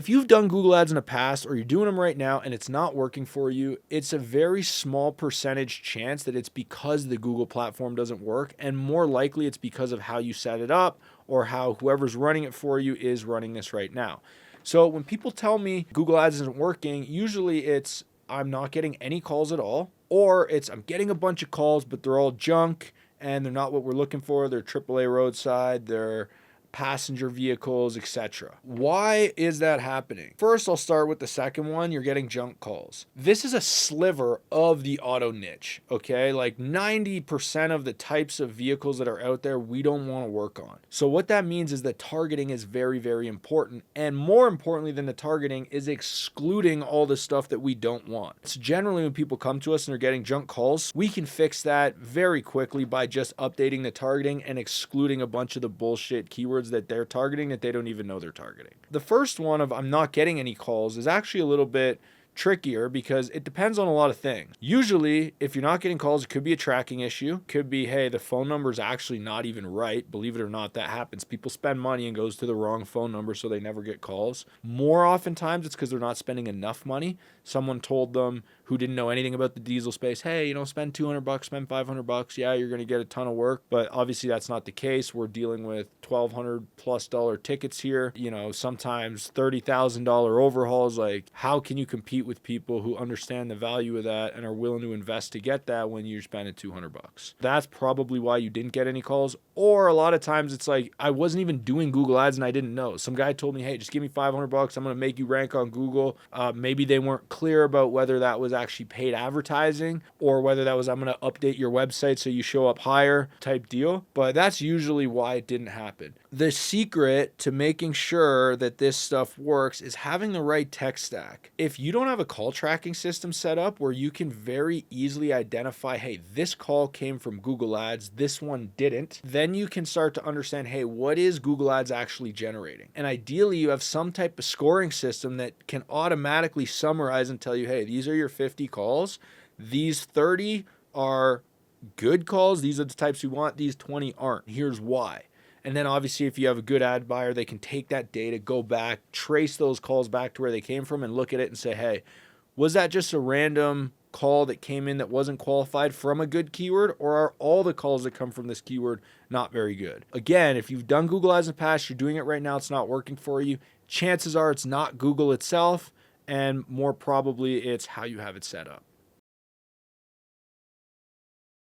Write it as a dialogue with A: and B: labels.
A: If you've done Google Ads in the past or you're doing them right now and it's not working for you, it's a very small percentage chance that it's because the Google platform doesn't work, and more likely it's because of how you set it up or how whoever's running it for you is running this right now. So when people tell me Google Ads isn't working, usually it's I'm not getting any calls at all, or it's I'm getting a bunch of calls, but they're all junk and they're not what we're looking for. They're AAA roadside, they're passenger vehicles, etc. Why is that happening? First, I'll start with the second one. You're getting junk calls. This is a sliver of the auto niche, okay? Like 90% of the types of vehicles that are out there, we don't want to work on. So what that means is that targeting is very, very important. And more importantly than the targeting is excluding all the stuff that we don't want. So generally when people come to us and they're getting junk calls, we can fix that very quickly by just updating the targeting and excluding a bunch of the bullshit keywords that they're targeting that they don't even know they're targeting. The first one of I'm not getting any calls is actually a little bit trickier because it depends on a lot of things. Usually, if you're not getting calls, it could be a tracking issue. Could be, hey, the phone number is actually not even right. Believe it or not, that happens. People spend money and goes to the wrong phone number, so they never get calls. More oftentimes, it's because they're not spending enough money. Someone told them who didn't know anything about the diesel space, hey, spend $200, spend $500. Yeah, you're going to get a ton of work. But obviously, that's not the case. We're dealing with $1,200+ tickets here. Sometimes $30,000 overhauls. Like, how can you compete with people who understand the value of that and are willing to invest to get that when you're spending $200? That's probably why you didn't get any calls. Or a lot of times it's like, I wasn't even doing Google Ads and I didn't know. Some guy told me, hey, just give me $500. I'm going to make you rank on Google. Maybe they weren't clear about whether that was actually paid advertising or whether that was, I'm going to update your website so you show up higher type deal. But that's usually why it didn't happen. The secret to making sure that this stuff works is having the right tech stack. If you don't have a call tracking system set up where you can very easily identify, hey, this call came from Google Ads, this one didn't, then you can start to understand, hey, what is Google Ads actually generating? And ideally, you have some type of scoring system that can automatically summarize and tell you, hey, these are your 50 calls. These 30 are good calls. These are the types you want. These 20 aren't. Here's why. And then obviously if you have a good ad buyer, they can take that data, go back, trace those calls back to where they came from and look at it and say, hey, was that just a random call that came in that wasn't qualified from a good keyword, or are all the calls that come from this keyword not very good? Again, if you've done Google Ads in the past, you're doing it right now, it's not working for you, chances are it's not Google itself, and more probably it's how you have it set up.